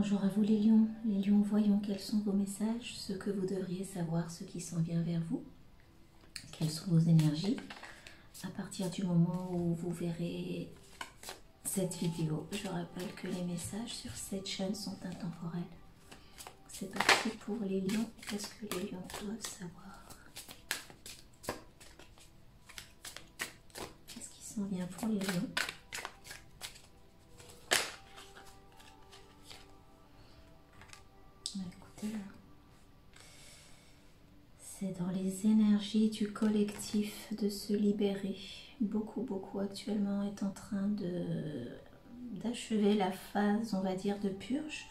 Bonjour à vous les lions. Les lions, voyons quels sont vos messages, ce que vous devriez savoir, ce qui s'en vient vers vous. Quelles sont vos énergies à partir du moment où vous verrez cette vidéo. Je rappelle que les messages sur cette chaîne sont intemporels. C'est parti pour les lions. Qu'est-ce que les lions doivent savoir? Qu'est-ce qui s'en vient pour les lions? Écoutez, c'est dans les énergies du collectif de se libérer. Beaucoup actuellement est en train d'achever la phase, on va dire, de purge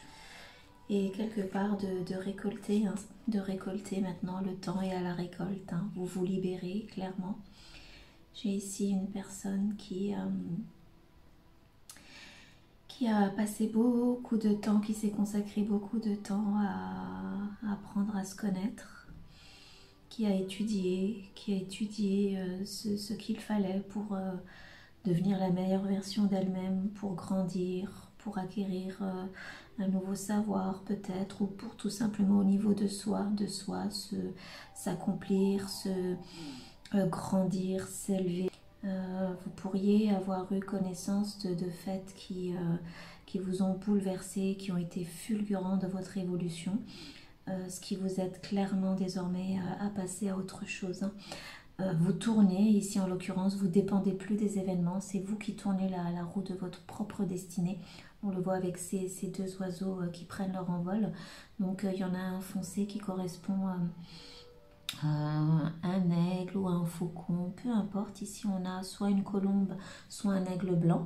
et quelque part de récolter, hein, de récolter maintenant. Le temps est à la récolte, hein. Vous vous libérez clairement. J'ai ici une personne qui a passé beaucoup de temps, qui s'est consacré beaucoup de temps à apprendre à se connaître, qui a étudié ce qu'il fallait pour devenir la meilleure version d'elle-même, pour grandir, pour acquérir un nouveau savoir peut-être, ou pour tout simplement au niveau de soi s'accomplir, grandir, s'élever. Vous pourriez avoir eu connaissance de faits qui vous ont bouleversé, qui ont été fulgurants de votre évolution, ce qui vous aide clairement désormais à passer à autre chose, hein. Vous tournez, ici en l'occurrence, vous ne dépendez plus des événements, c'est vous qui tournez la roue de votre propre destinée. On le voit avec ces deux oiseaux qui prennent leur envol. Donc il y en a un foncé qui correspond un aigle ou un faucon, peu importe. Ici on a soit une colombe, soit un aigle blanc.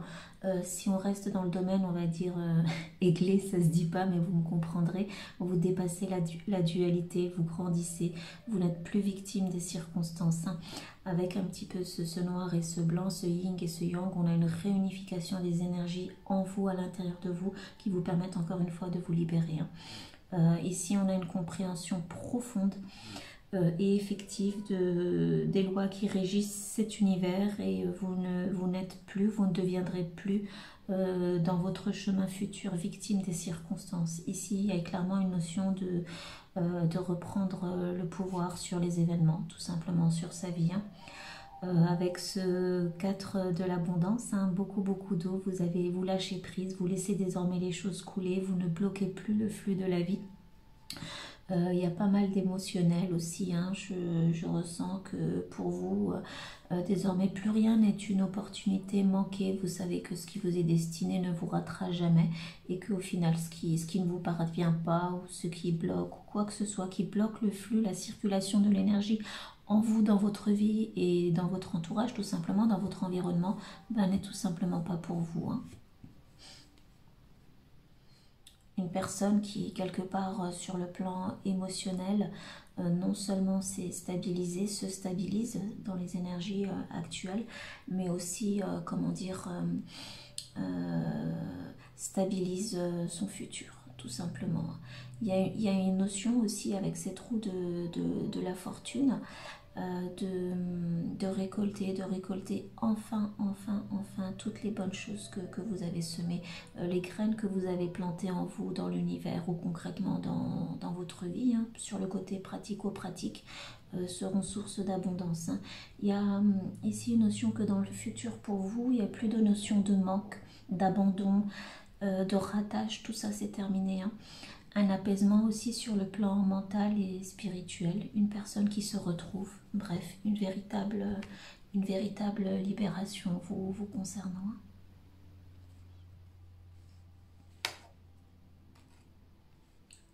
Si on reste dans le domaine, on va dire aiglé, ça se dit pas, mais vous me comprendrez. Vous dépassez la dualité, vous grandissez, vous n'êtes plus victime des circonstances, hein. Avec un petit peu ce noir et ce blanc, ce yin et ce yang, on a une réunification des énergies en vous, à l'intérieur de vous, qui vous permettent encore une fois de vous libérer, hein. Ici on a une compréhension profonde et effective des lois qui régissent cet univers, et vous n'êtes plus, vous ne deviendrez plus dans votre chemin futur victime des circonstances. Ici, il y a clairement une notion de reprendre le pouvoir sur les événements, tout simplement sur sa vie, hein. Avec ce 4 de l'abondance, hein, beaucoup d'eau, vous lâchez prise, vous laissez désormais les choses couler, vous ne bloquez plus le flux de la vie. Il y a pas mal d'émotionnel aussi, hein. Je ressens que pour vous, désormais plus rien n'est une opportunité manquée. Vous savez que ce qui vous est destiné ne vous ratera jamais, et qu'au final ce qui ne vous parvient pas, ou ce qui bloque, ou quoi que ce soit qui bloque le flux, la circulation de l'énergie en vous, dans votre vie et dans votre entourage, tout simplement dans votre environnement, n'est tout simplement pas pour vous, hein. Une personne qui, quelque part, sur le plan émotionnel, non seulement s'est stabilisée, se stabilise dans les énergies actuelles, mais aussi, comment dire, stabilise son futur, tout simplement. Il y a une notion aussi avec cette roue de la fortune, de récolter enfin toutes les bonnes choses que vous avez semées, les graines que vous avez plantées en vous, dans l'univers, ou concrètement dans votre vie, hein, sur le côté pratico-pratique, seront source d'abondance, hein. Il y a ici une notion que dans le futur pour vous, il n'y a plus de notion de manque, d'abandon, de ratage, tout ça c'est terminé, hein. Un apaisement aussi sur le plan mental et spirituel, une personne qui se retrouve, bref, une véritable libération vous concernant.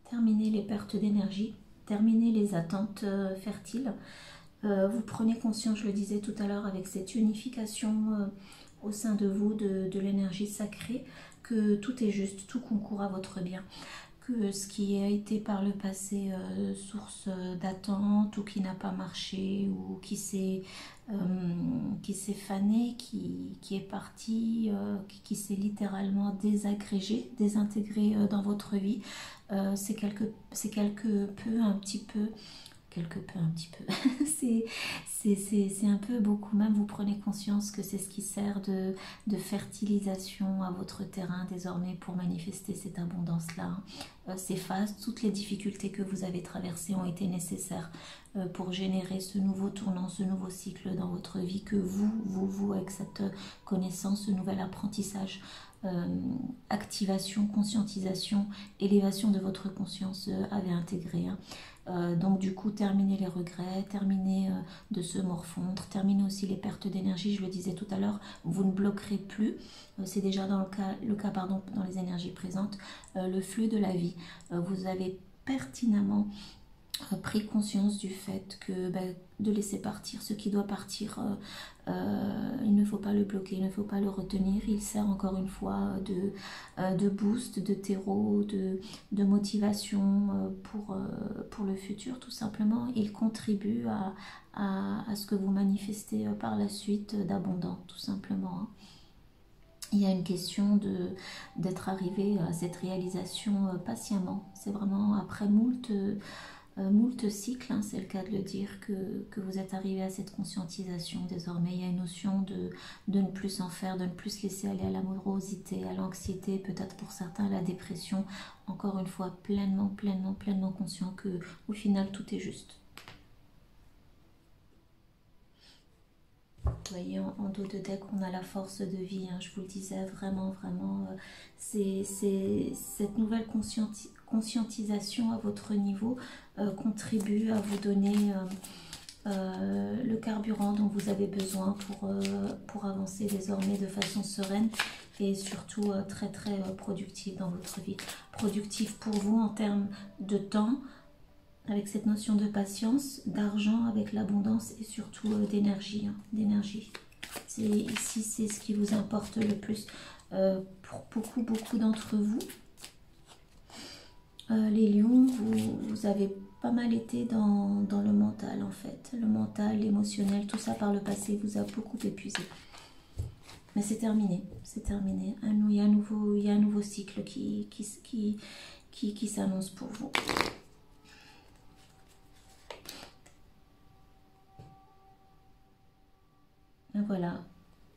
Terminez les pertes d'énergie, terminez les attentes fertiles. Vous prenez conscience, je le disais tout à l'heure, avec cette unification au sein de vous, de l'énergie sacrée, que tout est juste, tout concourt à votre bien. Que ce qui a été par le passé source d'attente, ou qui n'a pas marché, ou qui s'est fané, qui est parti, qui s'est littéralement désagrégé, désintégré dans votre vie, c'est un petit peu quelque peu, un petit peu. C'est un peu beaucoup, même vous prenez conscience que c'est ce qui sert de fertilisation à votre terrain désormais pour manifester cette abondance-là. Ces phases, toutes les difficultés que vous avez traversées ont été nécessaires pour générer ce nouveau tournant, ce nouveau cycle dans votre vie que vous, avec cette connaissance, ce nouvel apprentissage, activation, conscientisation, élévation de votre conscience avez intégré. Hein. Donc du coup, terminez les regrets, terminez de se morfondre, terminez aussi les pertes d'énergie, je le disais tout à l'heure, vous ne bloquerez plus, c'est déjà dans le cas pardon, dans les énergies présentes, le flux de la vie. Vous avez pertinemment pris conscience du fait que de laisser partir ce qui doit partir, il ne faut pas le bloquer, il ne faut pas le retenir, il sert encore une fois de boost, de terreau, de motivation pour le futur tout simplement. Il contribue à ce que vous manifestez par la suite d'abondant tout simplement. Hein. Il y a une question d'être arrivé à cette réalisation patiemment, c'est vraiment après moult cycles, hein, c'est le cas de le dire, que vous êtes arrivé à cette conscientisation désormais. Il y a une notion de ne plus en faire, de ne plus se laisser aller à la morosité, à l'anxiété, peut-être pour certains à la dépression. Encore une fois, pleinement conscient que au final tout est juste. Vous voyez, en dos de deck, on a la force de vie, hein, je vous le disais, vraiment, c'est cette nouvelle conscientisation à votre niveau contribue à vous donner le carburant dont vous avez besoin pour avancer désormais de façon sereine et surtout très productive dans votre vie. Productive pour vous en termes de temps, avec cette notion de patience, d'argent, avec l'abondance et surtout d'énergie. Ici, c'est ce qui vous importe le plus. Pour beaucoup d'entre vous, les lions, vous avez pas mal été dans le mental en fait. Le mental, l'émotionnel, tout ça par le passé vous a beaucoup épuisé. Mais c'est terminé, c'est terminé. Il y a un nouveau cycle qui s'annonce pour vous. Voilà,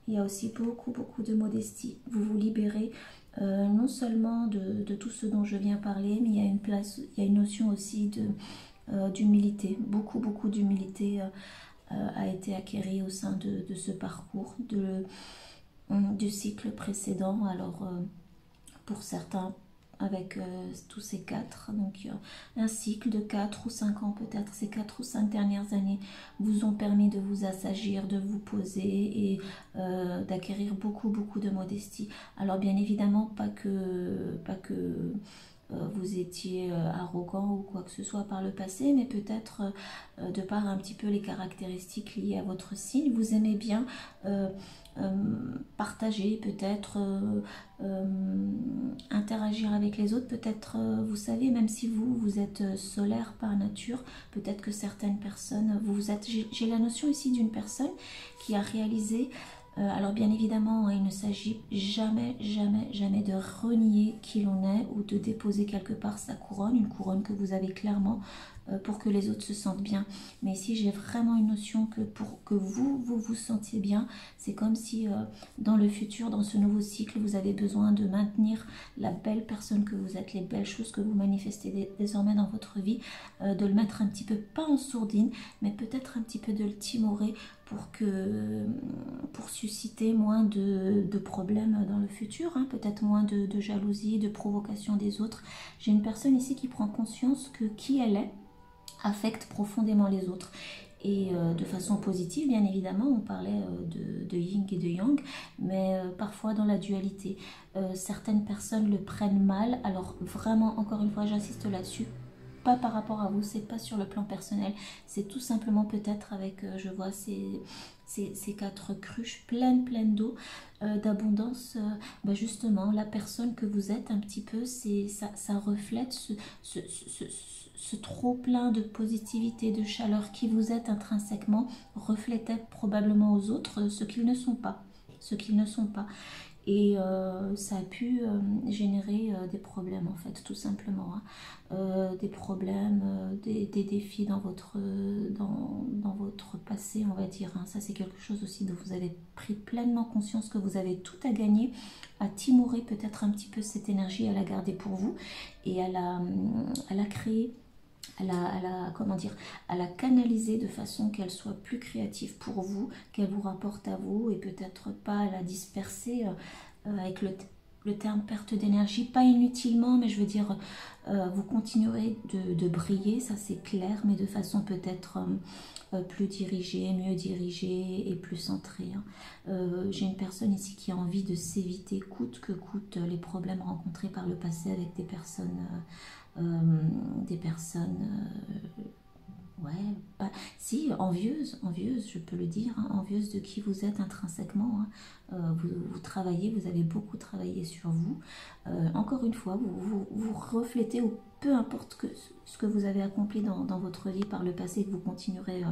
il y a aussi beaucoup de modestie. Vous vous libérez non seulement de tout ce dont je viens parler, mais il y a une notion aussi d'humilité. Beaucoup d'humilité a été acquérie au sein de ce parcours, du cycle précédent. Alors pour certains, avec tous ces 4, donc un cycle de 4 ou 5 ans peut-être, ces 4 ou 5 dernières années vous ont permis de vous assagir, de vous poser et d'acquérir beaucoup de modestie. Alors bien évidemment pas que vous étiez arrogant ou quoi que ce soit par le passé, mais peut-être de par un petit peu les caractéristiques liées à votre signe, vous aimez bien partager, peut-être interagir avec les autres, peut-être vous savez, même si vous êtes solaire par nature, peut-être que certaines personnes, j'ai la notion ici d'une personne qui a réalisé, alors bien évidemment il ne s'agit jamais de renier qui l'on est ou de déposer quelque part sa couronne, une couronne que vous avez clairement pour que les autres se sentent bien. Mais ici, j'ai vraiment une notion que pour que vous sentiez bien, c'est comme si dans le futur, dans ce nouveau cycle, vous avez besoin de maintenir la belle personne que vous êtes, les belles choses que vous manifestez désormais dans votre vie, de le mettre un petit peu, pas en sourdine, mais peut-être un petit peu de le timorer pour susciter moins de problèmes dans le futur, hein, peut-être moins de jalousie, de provocation des autres. J'ai une personne ici qui prend conscience que qui elle est affecte profondément les autres et de façon positive bien évidemment. On parlait de yin et de yang, mais parfois dans la dualité, certaines personnes le prennent mal. Alors vraiment, encore une fois, j'insiste là-dessus, pas par rapport à vous, c'est pas sur le plan personnel, c'est tout simplement peut-être avec, je vois ces 4 cruches pleines d'eau, d'abondance, justement la personne que vous êtes un petit peu, ça reflète ce trop plein de positivité, de chaleur qui vous êtes intrinsèquement, reflétait probablement aux autres ce qu'ils ne sont pas. et ça a pu générer des problèmes en fait, tout simplement, hein. Des problèmes, des défis dans votre passé, on va dire, hein. Ça c'est quelque chose aussi dont vous avez pris pleinement conscience, que vous avez tout à gagner, à timorer peut-être un petit peu cette énergie, à la garder pour vous et à la créer, comment dire, à la canaliser de façon qu'elle soit plus créative pour vous, qu'elle vous rapporte à vous, et peut-être pas à la disperser avec le terme perte d'énergie, pas inutilement, mais je veux dire, vous continuerez de briller, ça c'est clair, mais de façon peut-être plus dirigée, mieux dirigée et plus centrée, hein. J'ai une personne ici qui a envie de s'éviter coûte que coûte les problèmes rencontrés par le passé avec des personnes ouais, si, envieuse, je peux le dire, hein, envieuse de qui vous êtes intrinsèquement, hein. Vous travaillez, vous avez beaucoup travaillé sur vous. Encore une fois, vous reflétez, ou peu importe ce que vous avez accompli dans votre vie par le passé, que vous continuerez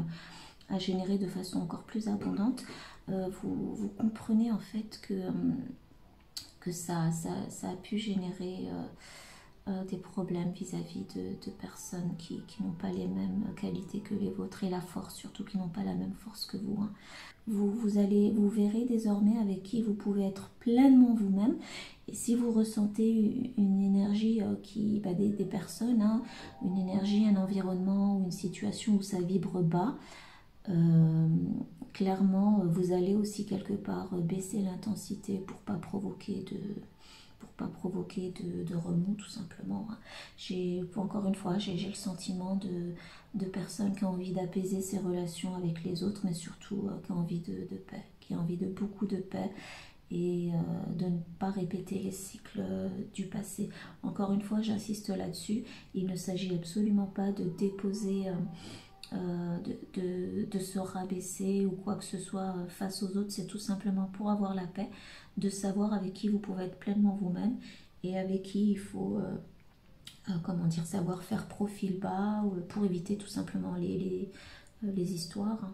à générer de façon encore plus abondante, vous comprenez en fait que ça a pu générer des problèmes vis-à-vis de personnes qui n'ont pas les mêmes qualités que les vôtres, et la force surtout, qui n'ont pas la même force que vous, hein. Vous verrez désormais avec qui vous pouvez être pleinement vous-même. Et si vous ressentez une énergie des personnes, hein, une énergie, un environnement ou une situation où ça vibre bas, clairement vous allez aussi quelque part baisser l'intensité pour pas provoquer de remous, tout simplement, hein. Encore une fois, j'ai le sentiment de personnes qui ont envie d'apaiser ces relations avec les autres, mais surtout qui ont envie de paix, qui ont envie de beaucoup de paix, et de ne pas répéter les cycles du passé. Encore une fois, j'insiste là-dessus, il ne s'agit absolument pas de déposer, de se rabaisser ou quoi que ce soit face aux autres. C'est tout simplement pour avoir la paix, de savoir avec qui vous pouvez être pleinement vous-même, et avec qui il faut comment dire, savoir faire profil bas, pour éviter tout simplement les histoires, hein,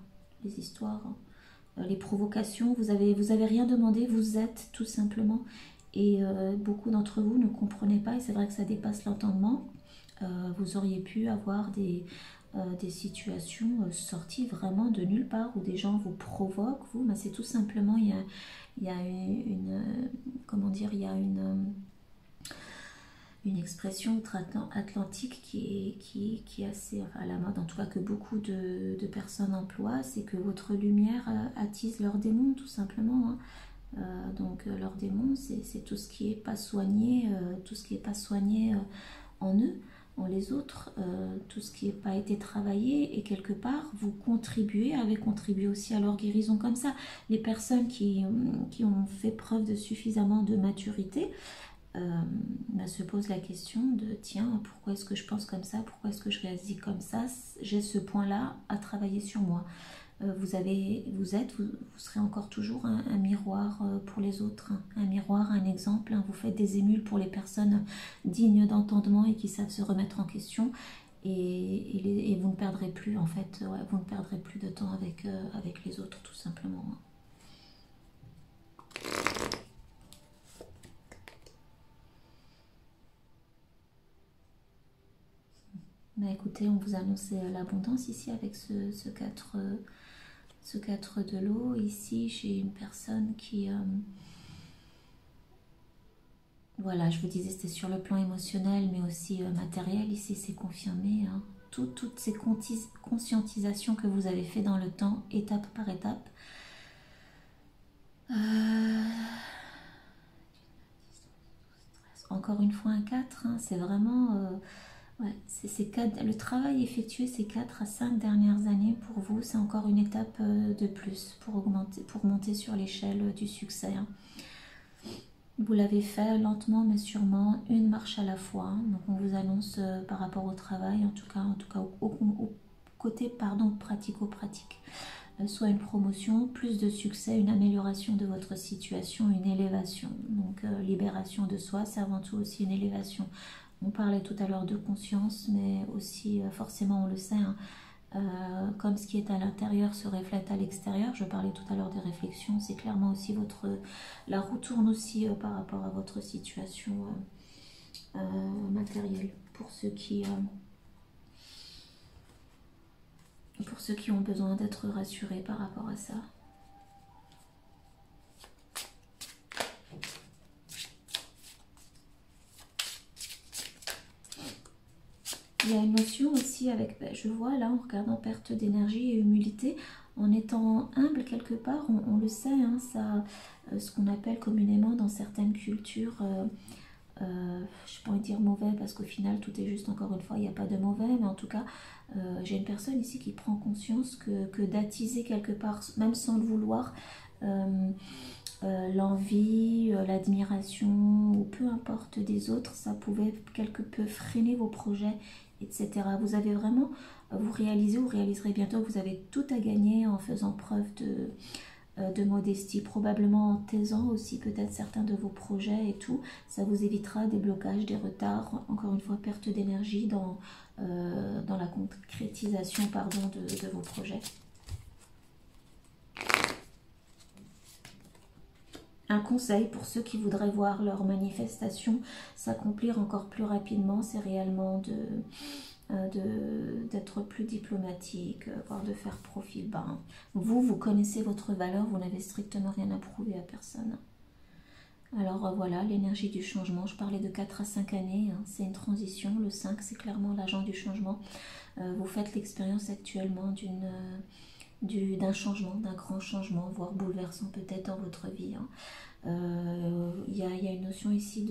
les provocations. Vous avez rien demandé, vous êtes tout simplement, et beaucoup d'entre vous ne comprenez pas, et c'est vrai que ça dépasse l'entendement. Vous auriez pu avoir des situations sorties vraiment de nulle part, où des gens vous provoquent, mais c'est tout simplement, il y a comment dire, il y a une expression outre-Atlantique qui est assez à la mode, en tout cas que beaucoup de personnes emploient, c'est que votre lumière attise leurs démons, tout simplement, hein. Donc leurs démons, c'est tout ce qui n'est pas soigné, en eux, en les autres, tout ce qui n'a pas été travaillé, et quelque part vous avez contribué aussi à leur guérison comme ça. Les personnes qui ont fait preuve de suffisamment de maturité se pose la question de tiens, pourquoi est-ce que je pense comme ça, pourquoi est-ce que je réagis comme ça, j'ai ce point là à travailler sur moi. Vous serez encore toujours un miroir pour les autres, hein, un miroir, un exemple, hein. Vous faites des émules pour les personnes dignes d'entendement et qui savent se remettre en question, et vous ne perdrez plus, en fait, vous ne perdrez plus de temps avec les autres, tout simplement, hein. Bah écoutez, on vous annonce l'abondance ici avec ce 4 de l'eau. Ici, j'ai une personne qui... voilà, je vous disais, c'était sur le plan émotionnel, mais aussi matériel. Ici, c'est confirmé, hein. Toutes ces conscientisations que vous avez fait dans le temps, étape par étape. Encore une fois, un 4, hein, c'est vraiment... ouais, le travail effectué ces 4 à 5 dernières années pour vous, c'est encore une étape de plus pour monter sur l'échelle du succès, hein. Vous l'avez fait lentement mais sûrement, une marche à la fois, hein. Donc on vous annonce par rapport au travail, en tout cas au côté pratico-pratique, soit une promotion, plus de succès, une amélioration de votre situation, une élévation. Donc libération de soi, c'est avant tout aussi une élévation. On parlait tout à l'heure de conscience, mais aussi forcément on le sait, hein, comme ce qui est à l'intérieur se reflète à l'extérieur. Je parlais tout à l'heure des réflexions, c'est clairement aussi la roue tourne aussi par rapport à votre situation matérielle. Pour ceux qui ont besoin d'être rassurés par rapport à ça. Il y a une notion aussi avec, je vois là en regardant perte d'énergie et humilité, en étant humble quelque part, on le sait, hein, ça, ce qu'on appelle communément dans certaines cultures, je n'ai pas envie de dire mauvais parce qu'au final tout est juste, encore une fois, il n'y a pas de mauvais, mais en tout cas, j'ai une personne ici qui prend conscience que d'attiser quelque part, même sans le vouloir, l'envie, l'admiration ou peu importe des autres, ça pouvait quelque peu freiner vos projets, etc. Vous avez vraiment, vous réalisez ou réaliserez bientôt que vous avez tout à gagner en faisant preuve de modestie, probablement en taisant aussi peut-être certains de vos projets et tout. Ça vous évitera des blocages, des retards, encore une fois perte d'énergie dans la concrétisation pardon, de vos projets. Un conseil pour ceux qui voudraient voir leur manifestation s'accomplir encore plus rapidement, c'est réellement d'être plus diplomatique, voire de faire profil bas. Vous connaissez votre valeur, vous n'avez strictement rien à prouver à personne. Alors voilà, l'énergie du changement, je parlais de 4 à 5 années, hein, c'est une transition, le 5 c'est clairement l'agent du changement. Vous faites l'expérience actuellement d'un changement, d'un grand changement, voire bouleversant peut-être dans votre vie. Hein. Il y a une notion ici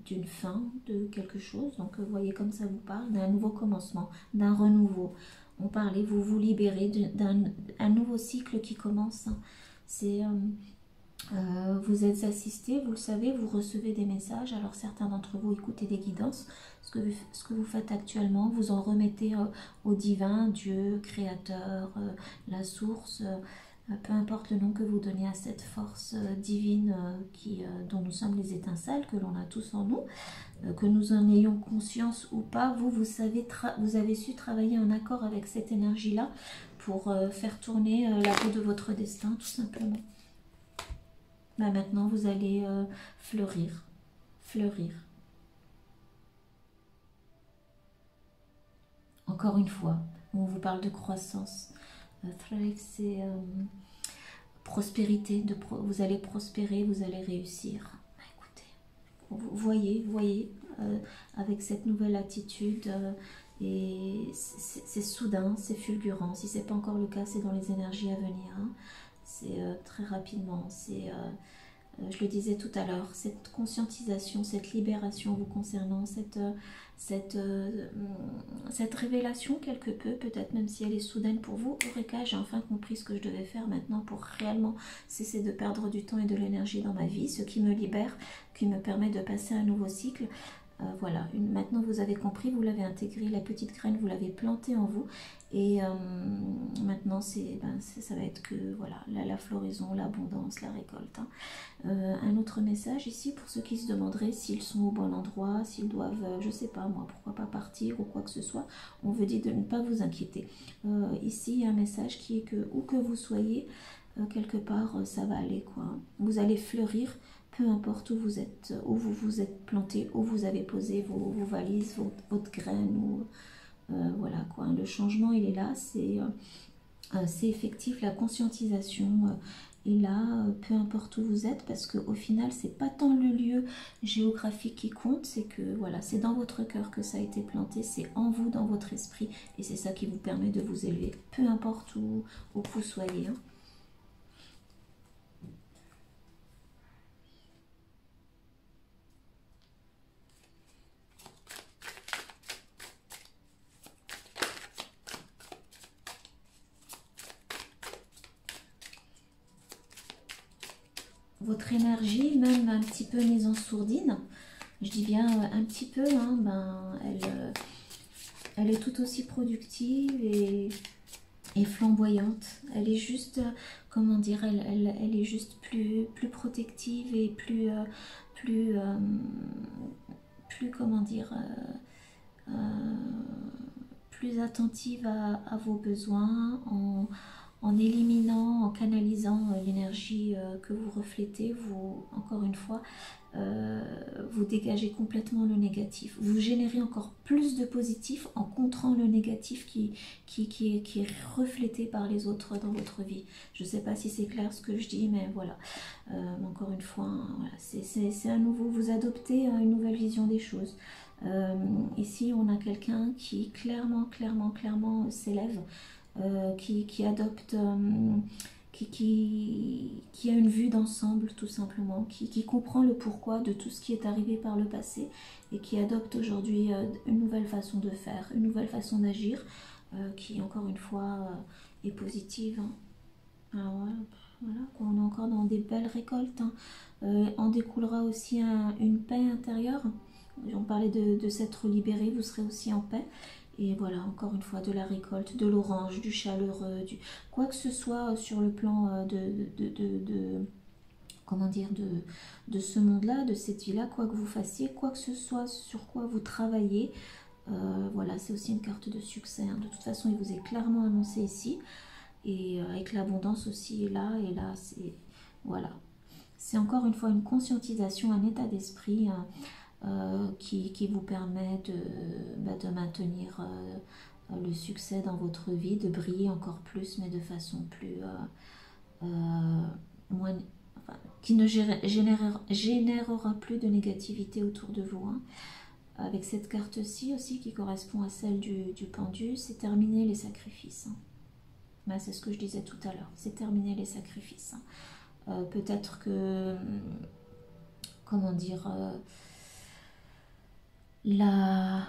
d'une fin de quelque chose, donc vous voyez comme ça vous parle d'un nouveau commencement, d'un renouveau. On parlait, vous vous libérez d'un nouveau cycle qui commence. Hein. C'est vous êtes assisté, vous le savez, vous recevez des messages. Alors certains d'entre vous écoutez des guidances. Ce que vous faites actuellement, vous en remettez au divin, Dieu, Créateur, la source, peu importe le nom que vous donnez à cette force divine dont nous sommes les étincelles, que l'on a tous en nous, que nous en ayons conscience ou pas, vous avez su travailler en accord avec cette énergie-là pour faire tourner la roue de votre destin, tout simplement. Bah maintenant, vous allez fleurir. Encore une fois, on vous parle de croissance. Thrive, c'est prospérité. Vous allez prospérer, vous allez réussir. Bah, écoutez, vous voyez avec cette nouvelle attitude, et c'est soudain, c'est fulgurant. Si ce n'est pas encore le cas, c'est dans les énergies à venir. Hein. C'est très rapidement, je le disais tout à l'heure, cette conscientisation, cette libération vous concernant, cette révélation quelque peu, peut-être même si elle est soudaine pour vous, Eureka, j'ai enfin compris ce que je devais faire maintenant pour réellement cesser de perdre du temps et de l'énergie dans ma vie, ce qui me libère, qui me permet de passer à un nouveau cycle. Voilà, maintenant vous avez compris, vous l'avez intégré, la petite graine, vous l'avez plantée en vous, et maintenant ça va être que voilà, la floraison, l'abondance, la récolte. Hein. Un autre message ici pour ceux qui se demanderaient s'ils sont au bon endroit, s'ils doivent, je sais pas moi, pourquoi pas partir ou quoi que ce soit, on veut dire de ne pas vous inquiéter. Ici il y a un message qui est que où que vous soyez, quelque part ça va aller quoi. Vous allez fleurir. Peu importe où vous êtes, où vous vous êtes planté, où vous avez posé vos valises, votre graine, ou, voilà quoi. Le changement, il est là, c'est effectif, la conscientisation est là, peu importe où vous êtes, parce qu'au final, c'est pas tant le lieu géographique qui compte, c'est que voilà, c'est dans votre cœur que ça a été planté, c'est en vous, dans votre esprit, et c'est ça qui vous permet de vous élever, peu importe où vous soyez. Hein. Votre énergie, même un petit peu mise en sourdine, je dis bien un petit peu, hein, elle est tout aussi productive et flamboyante. Elle est juste, comment dire, elle est juste plus protective et plus comment dire, plus attentive à vos besoins, en éliminant, en canalisant l'énergie que vous reflétez. Vous, encore une fois, vous dégagez complètement le négatif. Vous générez encore plus de positif en contrant le négatif qui est reflété par les autres dans votre vie. Je ne sais pas si c'est clair ce que je dis, mais voilà. Encore une fois, hein, voilà, c'est à nouveau, vous adoptez une nouvelle vision des choses. Ici, on a quelqu'un qui clairement s'élève, qui adopte, qui a une vue d'ensemble tout simplement, qui comprend le pourquoi de tout ce qui est arrivé par le passé et qui adopte aujourd'hui une nouvelle façon de faire, une nouvelle façon d'agir, qui encore une fois est positive. Hein. Alors, voilà, on est encore dans des belles récoltes. Hein. En découlera aussi une paix intérieure. On parlait de s'être libéré, vous serez aussi en paix. Et voilà, encore une fois, de la récolte, de l'orange, du chaleureux, quoi que ce soit sur le plan comment dire, de ce monde-là, de cette vie-là, quoi que vous fassiez, quoi que ce soit sur quoi vous travaillez. Voilà, c'est aussi une carte de succès. Hein. De toute façon, il vous est clairement annoncé ici. Et avec l'abondance aussi, et là, c'est... Voilà. C'est encore une fois une conscientisation, un état d'esprit... qui vous permet de maintenir le succès dans votre vie, de briller encore plus, mais de façon plus moins, enfin, qui ne générera plus de négativité autour de vous. Hein. Avec cette carte-ci aussi, qui correspond à celle du pendu, c'est terminer les sacrifices. Hein. Ben, c'est ce que je disais tout à l'heure, c'est terminer les sacrifices. Hein. Peut-être que, comment dire... la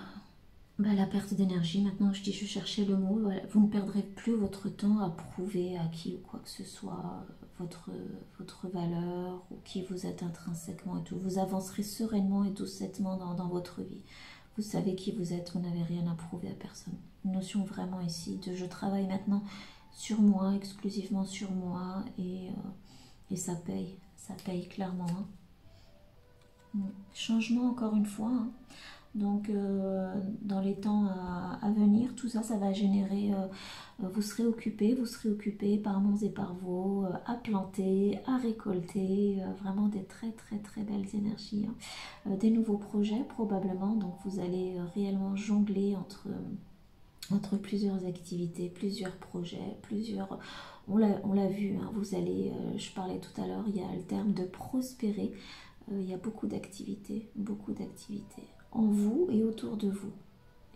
perte d'énergie, maintenant je cherchais le mot, voilà. Vous ne perdrez plus votre temps à prouver à qui ou quoi que ce soit votre valeur ou qui vous êtes intrinsèquement et tout. Vous avancerez sereinement et doucettement dans votre vie. Vous savez qui vous êtes, vous n'avez rien à prouver à personne. Une notion vraiment ici de je travaille maintenant sur moi, exclusivement sur moi et ça paye clairement. Hein. Changement encore une fois. Hein. Donc, dans les temps à venir, tout ça, ça va générer, vous serez occupé par monts et par veaux, à planter, à récolter, vraiment des très belles énergies. Hein. Des nouveaux projets probablement, donc vous allez réellement jongler entre plusieurs activités, plusieurs projets, on l'a vu, hein, vous allez, je parlais tout à l'heure, il y a le terme de prospérer, il y a beaucoup d'activités en vous et autour de vous,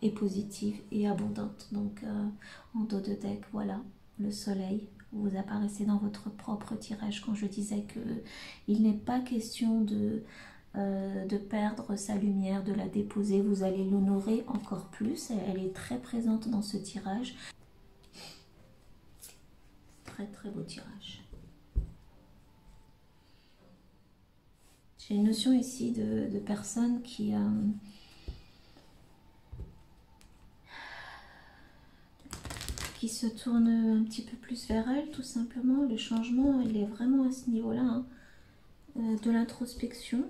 et positives et abondantes. Donc en dos de deck, voilà, le soleil, vous apparaissez dans votre propre tirage quand je disais que il n'est pas question de perdre sa lumière, de la déposer, vous allez l'honorer encore plus, elle est très présente dans ce tirage. Très beau tirage. J'ai une notion ici de personnes qui se tournent un petit peu plus vers elles, tout simplement. Le changement, il est vraiment à ce niveau-là. Hein. De l'introspection.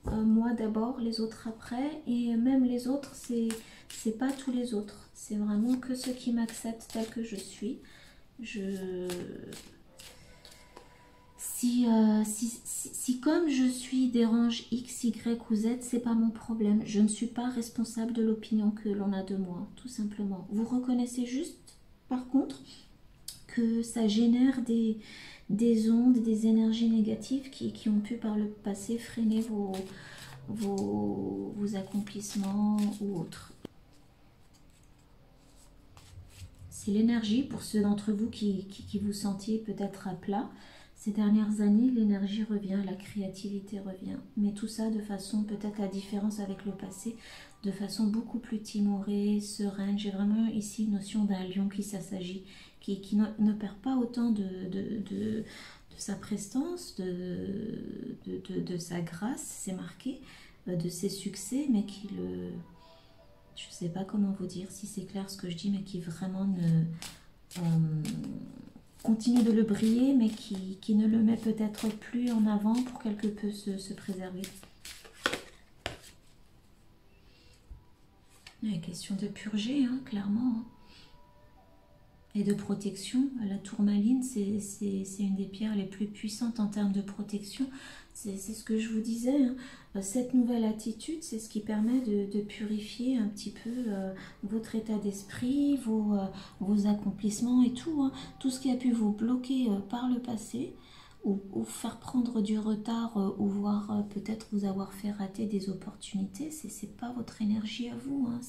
Moi d'abord, les autres après. Et même les autres, c'est pas tous les autres. C'est vraiment que ceux qui m'acceptent tel que je suis. Si comme je suis dérange X, Y ou Z, c'est pas mon problème. Je ne suis pas responsable de l'opinion que l'on a de moi, tout simplement. Vous reconnaissez juste, par contre, que ça génère des ondes, des énergies négatives qui ont pu par le passé freiner vos accomplissements ou autres. C'est l'énergie, pour ceux d'entre vous qui vous sentiez peut-être à plat. Ces dernières années, l'énergie revient, la créativité revient. Mais tout ça de façon peut-être à différence avec le passé, de façon beaucoup plus timorée, sereine. J'ai vraiment ici une notion d'un lion qui s'assagit, qui ne perd pas autant de sa prestance, de sa grâce, c'est marqué, de ses succès, mais qui le... Je ne sais pas comment vous dire, si c'est clair ce que je dis, mais qui vraiment continue de le briller, mais qui ne le met peut-être plus en avant pour quelque peu se préserver. Il est question de purger, hein, clairement. Hein. Et de protection. La tourmaline, c'est une des pierres les plus puissantes en termes de protection. C'est ce que je vous disais. Hein. Cette nouvelle attitude, c'est ce qui permet de purifier un petit peu votre état d'esprit, vos accomplissements et tout. Hein. Tout ce qui a pu vous bloquer par le passé ou faire prendre du retard ou voir peut-être vous avoir fait rater des opportunités. C'est pas votre énergie à vous. Hein.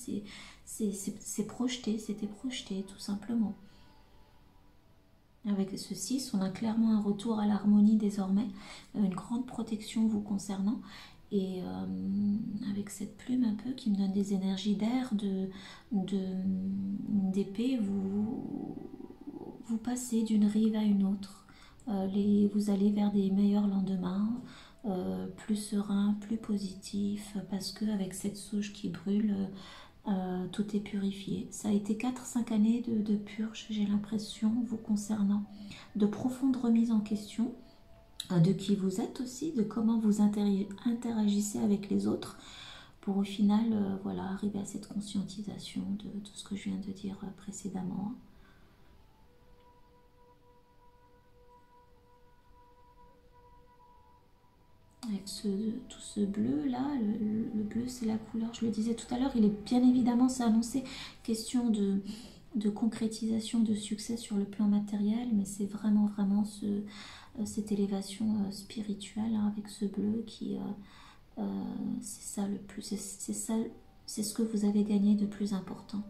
C'est projeté, c'était projeté tout simplement. Avec ce 6, on a clairement un retour à l'harmonie désormais, une grande protection vous concernant. Et avec cette plume un peu qui me donne des énergies d'air, d'épée, vous passez d'une rive à une autre. Vous allez vers des meilleurs lendemains, plus sereins, plus positifs, parce qu'avec cette sauge qui brûle, tout est purifié. Ça a été 4-5 années de purge, j'ai l'impression, vous concernant, de profonde remise en question de qui vous êtes aussi, de comment vous interagissez avec les autres, pour au final voilà, arriver à cette conscientisation de tout ce que je viens de dire précédemment. Avec tout ce bleu là, le bleu c'est la couleur, je le disais tout à l'heure, il est bien évidemment, c'est annoncé, question de concrétisation, de succès sur le plan matériel, mais c'est vraiment cette élévation spirituelle hein, avec ce bleu qui, c'est ça le plus, c'est ce que vous avez gagné de plus important.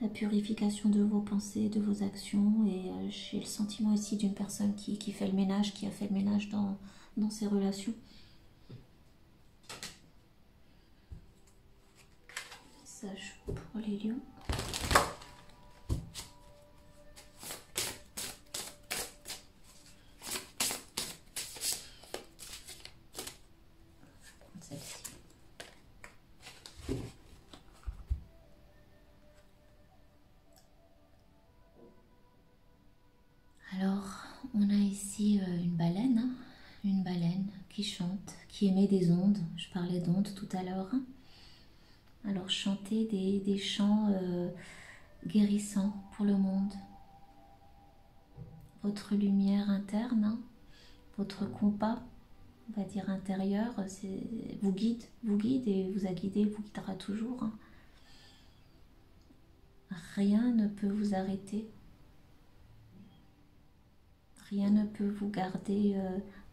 La purification de vos pensées, de vos actions, et j'ai le sentiment ici d'une personne qui fait le ménage, qui a fait le ménage dans ses relations. Message pour les lions. Alors, on a ici une baleine qui chante, qui émet des ondes. Je parlais d'ondes tout à l'heure. Alors, chanter des chants guérissants pour le monde. Votre lumière interne, votre compas, on va dire intérieur, vous guide et vous a guidé, vous guidera toujours. Rien ne peut vous arrêter. Rien ne peut vous garder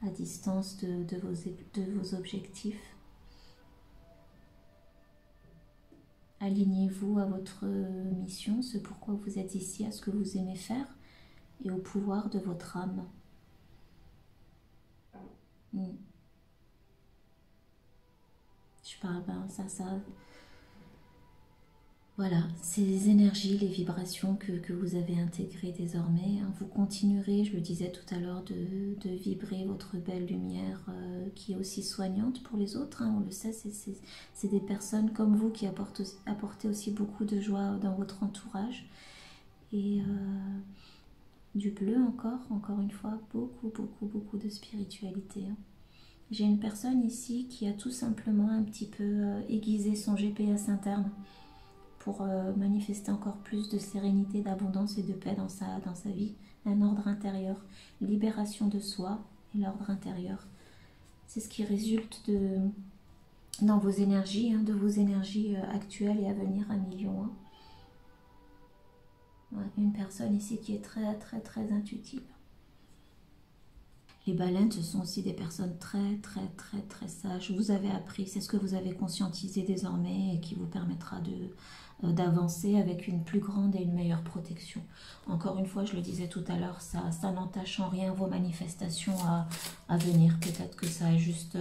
à distance de vos objectifs. Alignez-vous à votre mission, ce pourquoi vous êtes ici, à ce que vous aimez faire et au pouvoir de votre âme. Je parle, ça. Voilà, ces énergies, les vibrations que vous avez intégrées désormais, hein, vous continuerez, je le disais tout à l'heure, de vibrer votre belle lumière qui est aussi soignante pour les autres. Hein, on le sait, c'est des personnes comme vous qui apportez aussi beaucoup de joie dans votre entourage. Et du bleu encore une fois, beaucoup de spiritualité. Hein. J'ai une personne ici qui a tout simplement un petit peu aiguisé son GPS interne pour manifester encore plus de sérénité, d'abondance et de paix dans sa vie. Un ordre intérieur, libération de soi et l'ordre intérieur. C'est ce qui résulte dans vos énergies, hein, de vos énergies actuelles et à venir à millions. Hein. Ouais, une personne ici qui est très intuitive. Les baleines, ce sont aussi des personnes très sages. Vous avez appris, c'est ce que vous avez conscientisé désormais et qui vous permettra d'avancer avec une plus grande et une meilleure protection. Encore une fois, je le disais tout à l'heure, ça n'entache en rien vos manifestations à venir. Peut-être que ça a juste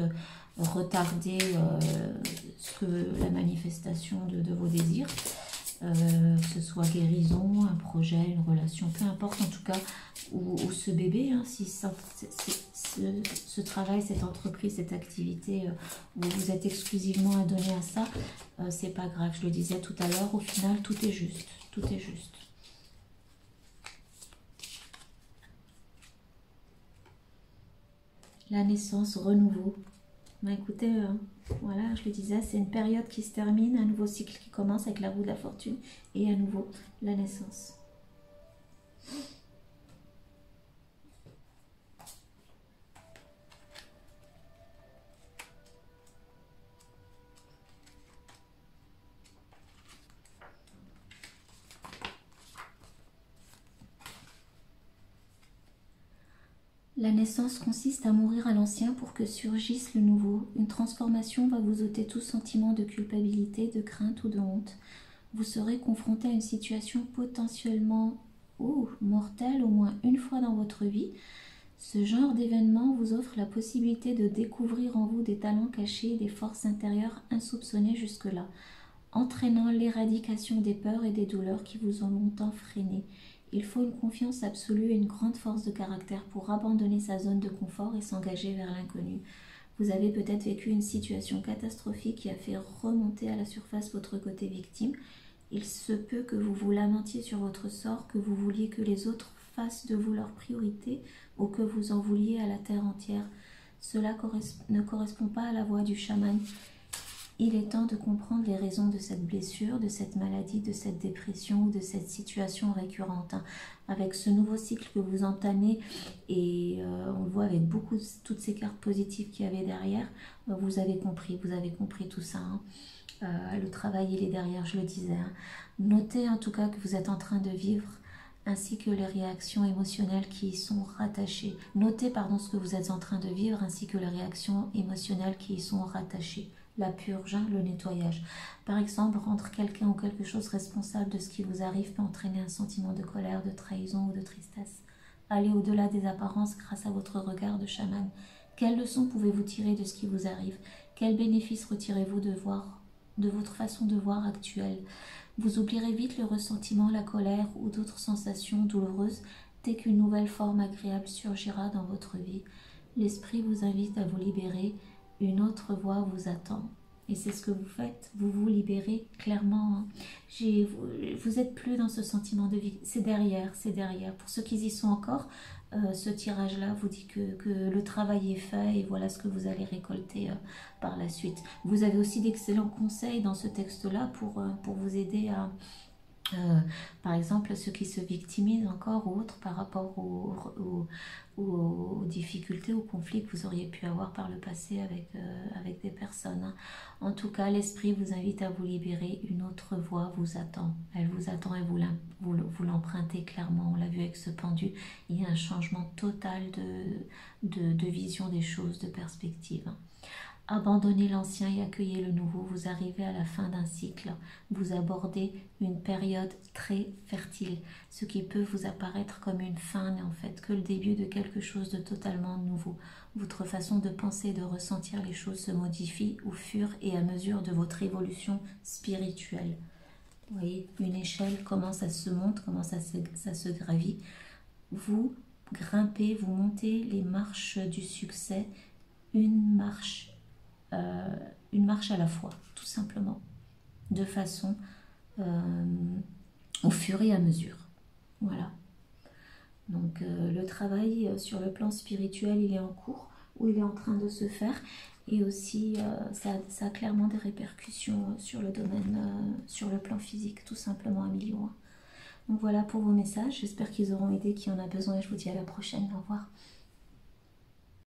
retardé la manifestation de vos désirs. Que ce soit guérison, un projet, une relation, peu importe en tout cas, ou ce bébé, hein, si ce travail, cette entreprise, cette activité, vous êtes exclusivement adonné à ça, c'est pas grave, je le disais tout à l'heure, au final tout est juste, tout est juste. La naissance, renouveau, Bah écoutez, voilà, je le disais, c'est une période qui se termine, un nouveau cycle qui commence avec la roue de la fortune et à nouveau la naissance. La naissance consiste à mourir à l'ancien pour que surgisse le nouveau. Une transformation va vous ôter tout sentiment de culpabilité, de crainte ou de honte. Vous serez confronté à une situation potentiellement mortelle au moins une fois dans votre vie. Ce genre d'événement vous offre la possibilité de découvrir en vous des talents cachés, des forces intérieures insoupçonnées jusque-là, entraînant l'éradication des peurs et des douleurs qui vous ont longtemps freiné. Il faut une confiance absolue et une grande force de caractère pour abandonner sa zone de confort et s'engager vers l'inconnu. Vous avez peut-être vécu une situation catastrophique qui a fait remonter à la surface votre côté victime. Il se peut que vous vous lamentiez sur votre sort, que vous vouliez que les autres fassent de vous leur priorité ou que vous en vouliez à la terre entière. Cela ne correspond pas à la voix du chaman. Il est temps de comprendre les raisons de cette blessure, de cette maladie, de cette dépression ou de cette situation récurrente. Avec ce nouveau cycle que vous entamez, et on le voit avec toutes ces cartes positives qu'il y avait derrière, vous avez compris tout ça. Le travail, il est derrière, je le disais. Notez en tout cas que vous êtes en train de vivre ainsi que les réactions émotionnelles qui y sont rattachées. Notez, ce que vous êtes en train de vivre ainsi que les réactions émotionnelles qui y sont rattachées. La purge, le nettoyage. Par exemple, rendre quelqu'un ou quelque chose responsable de ce qui vous arrive peut entraîner un sentiment de colère, de trahison ou de tristesse. Allez au-delà des apparences grâce à votre regard de chaman. Quelles leçons pouvez-vous tirer de ce qui vous arrive? Quels bénéfices retirez-vous de votre façon de voir actuelle? Vous oublierez vite le ressentiment, la colère ou d'autres sensations douloureuses dès qu'une nouvelle forme agréable surgira dans votre vie. L'esprit vous invite à vous libérer. Une autre voie vous attend. Et c'est ce que vous faites, vous vous libérez clairement. Vous n'êtes plus dans ce sentiment de vie. C'est derrière. Pour ceux qui y sont encore, ce tirage-là vous dit que le travail est fait et voilà ce que vous allez récolter par la suite. Vous avez aussi d'excellents conseils dans ce texte-là pour vous aider à... par exemple, ceux qui se victimisent encore ou autres par rapport aux difficultés, aux conflits que vous auriez pu avoir par le passé avec des personnes. En tout cas, l'esprit vous invite à vous libérer. Une autre voie vous attend. Elle vous attend et vous l'empruntez clairement. On l'a vu avec ce pendu. Il y a un changement total de vision des choses, de perspective. Abandonnez l'ancien et accueillez le nouveau. Vous arrivez à la fin d'un cycle. Vous abordez une période très fertile. Ce qui peut vous apparaître comme une fin n'est en fait que le début de quelque chose de totalement nouveau. Votre façon de penser et de ressentir les choses se modifie au fur et à mesure de votre évolution spirituelle. Vous voyez, une échelle, comment ça se monte, comment ça se gravit. Vous grimpez, vous montez les marches du succès, une marche à la fois, tout simplement, de façon au fur et à mesure. Voilà. Donc le travail sur le plan spirituel, il est en cours, ou il est en train de se faire, et aussi ça a clairement des répercussions sur le domaine, sur le plan physique, tout simplement, Emilio. Donc voilà pour vos messages, j'espère qu'ils auront aidé qui en a besoin, et je vous dis à la prochaine, au revoir.